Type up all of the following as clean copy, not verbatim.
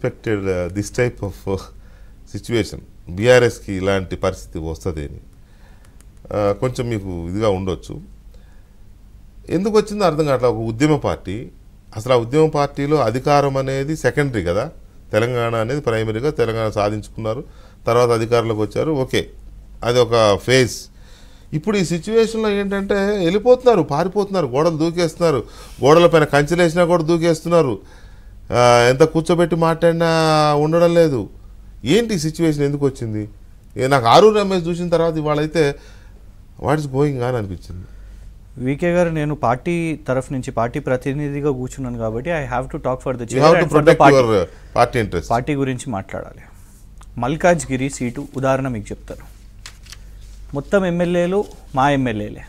Expected this type of situation, బీఆర్ఎస్కి ఇలాంటి పరిస్థితి వస్తుంది అని కొంచెం మీకు ఇదిగా ఉండొచ్చు. ఎందుకు వచ్చిందో అర్థం కావట్లేదు. ఒక ఉద్యమ పార్టీ, అసలు ఆ ఉద్యమ పార్టీలో అధికారం అనేది సెకండరీ కదా, తెలంగాణ అనేది ప్రైమరీగా. తెలంగాణ సాధించుకున్నారు, తర్వాత అధికారంలోకి వచ్చారు, ఓకే, అది ఒక ఫేజ్. ఇప్పుడు ఈ సిచ్యువేషన్లో ఏంటంటే వెళ్ళిపోతున్నారు, పారిపోతున్నారు, గోడలు దూకేస్తున్నారు, గోడల పైన కంచెలేసినా కూడా దూకేస్తున్నారు, ఎంత కూర్చోబెట్టి మాట్లాడినా ఉండడం లేదు. ఏంటి సిచ్యువేషన్, ఎందుకు వచ్చింది? నాకు ఆరూరు రమేష్ చూసిన తర్వాత ఇవాళ అయితే వాట్ ఇస్ గోయింగ్ ఆన్ అనిపించింది. వికే గారు, నేను పార్టీ తరఫు నుంచి పార్టీ ప్రతినిధిగా కూర్చున్నాను కాబట్టి I have to talk for the party గురించి మాట్లాడాలి. మల్కాజ్గిరి సీటు ఉదాహరణ మీకు చెప్తాను. మొత్తం ఎమ్మెల్యేలు మా ఎమ్మెల్యేలే.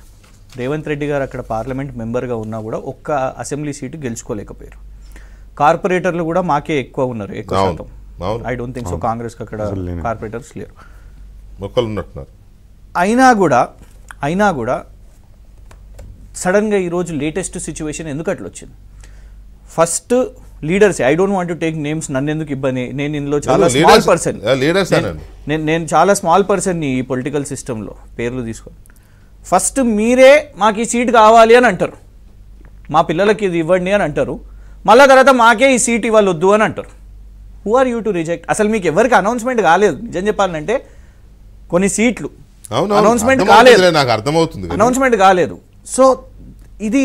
రేవంత్ రెడ్డి గారు అక్కడ పార్లమెంట్ మెంబర్గా ఉన్నా కూడా ఒక్క అసెంబ్లీ సీటు గెలుచుకోలేకపోయారు. కార్పొరేటర్లు కూడా మాకే ఎక్కువ ఉన్నారు, ఎక్కువ శాతం. ఐ డోంట్ థింక్ సో కాంగ్రెస్కి అక్కడ కార్పొరేటర్స్ లేరు, మొక్కలు ఉన్నట్టున్నారు. అయినా కూడా సడన్గా ఈరోజు లేటెస్ట్ సిచ్యువేషన్ ఎందుకు అట్లా వచ్చింది? First leaders, I don't want to take names, నన్ను ఎందుకు ఇబ్బంది, నేను ఇందులో చాలా స్మాల్ పర్సన్, నేను చాలా స్మాల్ పర్సన్ని ఈ పొలిటికల్ సిస్టంలో పేర్లు తీసుకొని. ఫస్ట్ మీరే మాకు ఈ సీట్ కావాలి అని అంటారు, మా పిల్లలకి ఇది ఇవ్వండి అని అంటారు, మళ్ళీ తర్వాత మాకే ఈ సీట్ ఇవ్వాలి వద్దు అని అంటారు. Who are you to reject? అసలు మీకు ఎవరికి అనౌన్స్మెంట్ కాలేదు. నిజం చెప్పాలంటే కొన్ని సీట్లు అనౌన్స్మెంట్ కాలేదు. సో ఇది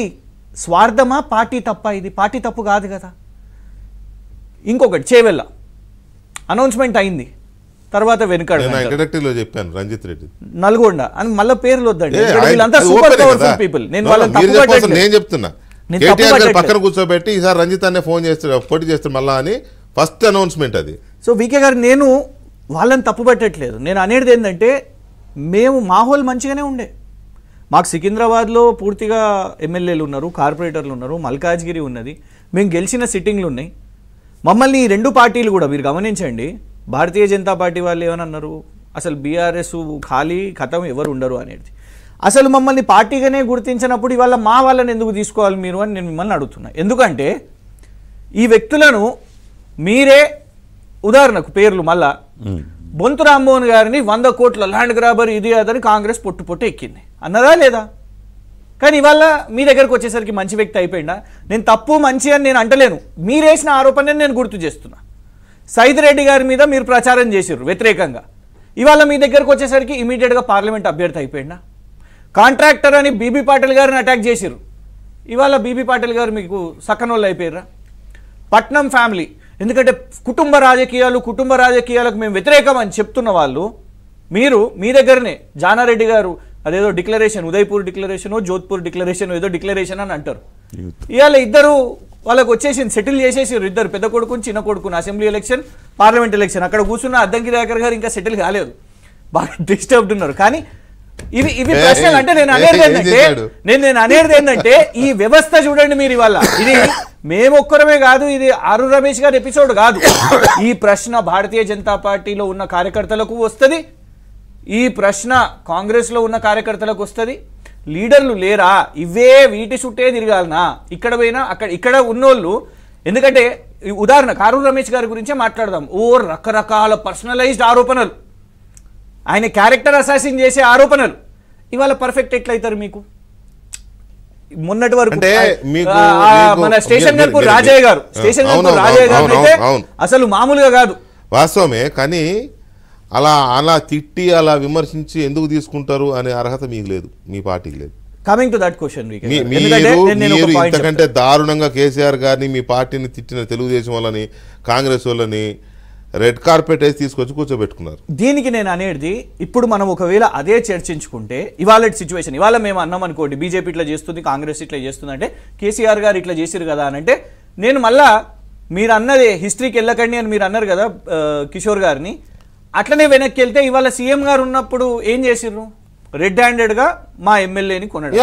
స్వార్థమా, పార్టీ తప్ప? ఇది పార్టీ తప్పు కాదు కదా. ఇంకొకటి చేవెళ్ళ అనౌన్స్మెంట్ అయింది, తర్వాత వెనుకాడ చెప్పాను రంజిత్ రెడ్డి, నల్గొండ అని మళ్ళీ పేర్లు వద్దండి, వీళ్ళంతా సూపర్ పవర్ఫుల్ పీపుల్. నేను చెప్తున్నా, పక్కన కూర్చోబెట్టి ఈసారి రంజిత్ అనే ఫోన్ చేస్తారు, పోటీ చేస్తారు మళ్ళా అని ఫస్ట్ అనౌన్స్మెంట్ అది. సో వికే గారు, నేను వాళ్ళని తప్పు పెట్టట్లేదు. నేను అనేది ఏంటంటే మేము మాహోల్ మంచిగానే ఉండే. మాకు సికింద్రాబాద్లో పూర్తిగా ఎమ్మెల్యేలు ఉన్నారు, కార్పొరేటర్లు ఉన్నారు, మల్కాజ్గిరి ఉన్నది, మేము గెలిచిన సిట్టింగ్లు ఉన్నాయి. మమ్మల్ని ఈ రెండు పార్టీలు కూడా మీరు గమనించండి. భారతీయ జనతా పార్టీ వాళ్ళు ఏమన్నారు, అసలు బీఆర్ఎస్ ఖాళీ ఖతం ఎవరు ఉండరు అనేది. అసలు మమ్మల్ని పార్టీగానే గుర్తించినప్పుడు ఇవాళ మా వాళ్ళని ఎందుకు తీసుకోవాలి మీరు అని నేను మిమ్మల్ని అడుగుతున్నా. ఎందుకంటే ఈ వ్యక్తులను మీరే, ఉదాహరణకు పేర్లు మళ్ళా బొంతు రామ్మోహన్ గారిని 100 కోట్ల ల్యాండ్ గ్రాబర్ ఇది అదని కాంగ్రెస్ పొట్టు ఎక్కింది అన్నదా లేదా? కానీ ఇవాళ మీ దగ్గరకు వచ్చేసరికి మంచి వ్యక్తి అయిపోయిందా? నేను తప్పు మంచి అని నేను అంటలేను, మీరేసిన ఆరోపణని నేను గుర్తు చేస్తున్నా. సైద్ రెడ్డి గారి మీద మీరు ప్రచారం చేసిర్రు వ్యతిరేకంగా, ఇవాళ మీ దగ్గరకు వచ్చేసరికి ఇమీడియట్గా పార్లమెంట్ అభ్యర్థి అయిపోయిందా? కాంట్రాక్టర్ అని బీబీ పాటిల్ గారిని అటాక్ చేసిర్రు, ఇవాళ బీబీ పాటిల్ గారు మీకు సక్కనోళ్ళు అయిపోయారా? పట్నం ఫ్యామిలీ, ఎందుకంటే కుటుంబ రాజకీయాలకు మేము వ్యతిరేకం అని చెప్తున్న వాళ్ళు మీరు మీ దగ్గరనే జానారెడ్డి గారు అదేదో declaration, Udaipur declaration, Jodhpur declaration, ఏదో డిక్లరేషన్ అని అంటారు. ఇవాళ ఇద్దరు వాళ్ళకు వచ్చేసి సెటిల్ చేసేసారు, ఇద్దరు, పెద్ద కొడుకుని చిన్న కొడుకుని. అసెంబ్లీ ఎలక్షన్, పార్లమెంట్ ఎలక్షన్, అక్కడ కూర్చున్న అద్దంకి దయాకర్ గారు ఇంకా సెటిల్ కాలేదు, బాగా డిస్టర్బ్డ్ ఉన్నారు. కానీ ఇవి ప్రశ్నలు. అంటే నేను అనేది ఏంటంటే ఈ వ్యవస్థ చూడండి మీరు. ఇవాళ ఇది మేమొక్కరమే కాదు, ఇది ఆరు రమేష్ గారి ఎపిసోడ్ కాదు. ఈ ప్రశ్న భారతీయ జనతా పార్టీలో ఉన్న కార్యకర్తలకు వస్తుంది, ఈ ప్రశ్న కాంగ్రెస్లో ఉన్న కార్యకర్తలకు వస్తుంది. లీడర్లు లేరా? వీటి చుట్టే తిరగాలనా? ఇక్కడ పోయినా ఇక్కడ ఉన్నోళ్ళు. ఎందుకంటే ఉదాహరణ ఆరు రమేష్ గారి గురించే మాట్లాడదాం. రకరకాల పర్సనలైజ్డ్ ఆరోపణలు, ఆయన క్యారెక్టర్ అసాసిన్ చేసే ఆరోపణలు. ఇవాళ పర్ఫెక్ట్ ఎట్లయితారు మీకు? మొన్నటి వరకు మన స్టేషన్ గన్పూర్ రాజయ్య గారు అయితే అసలు మామూలుగా కాదు. వాస్తవమే, కానీ అలా తిట్టి అలా విమర్శించి ఎందుకు తీసుకుంటారు అనే అర్హత మీకు లేదు, మీ పార్టీకి లేదు. కమింగ్ టు దట్ క్వశ్చన్, ఇంతకంటే దారుణంగా కేసీఆర్ గారిని, మీ పార్టీని తిట్టిన తెలుగుదేశం వాళ్ళని, కాంగ్రెస్ వాళ్ళని రెడ్ కార్పెట్ వేసి తీసుకొచ్చి కూర్చోబెట్టుకున్నారు. దీనికి నేను అనేది, ఇప్పుడు మనం ఒకవేళ అదే చర్చించుకుంటే ఇవాళ సిచ్యువేషన్, ఇవాళ మేము అన్నాం అనుకోండి బీజేపీ ఇట్లా చేస్తుంది, కాంగ్రెస్ ఇట్లా చేస్తుంది అంటే, కేసీఆర్ గారు ఇట్లా చేసిరు కదా అని అంటే, నేను మళ్ళా మీరు అన్నది హిస్టరీకి వెళ్ళకండి అని మీరు అన్నారు కదా కిషోర్ గారిని, అట్లనే వెనక్కి వెళ్తే ఇవాళ సీఎం గారు ఉన్నప్పుడు ఏం చేసిర్రు? రెడ్ హ్యాండెడ్గా మా ఎమ్మెల్యేని కొనడం.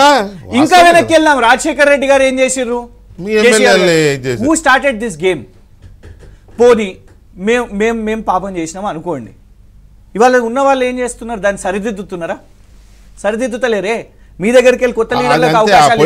ఇంకా వెనక్కి వెళ్దాం, రాజశేఖర్ రెడ్డి గారు ఏం చేసిర్రు? Who started this game? పోనీ మేము పాపం చేసినాం అనుకోండి, ఇవాళ ఉన్న వాళ్ళు ఏం చేస్తున్నారు? దాన్ని సరిదిద్దుతున్నారా? సరిదిద్దుతలేరే. మీ దగ్గరికి వెళ్ళి కొత్త లీడర్లకు అవకాశాలు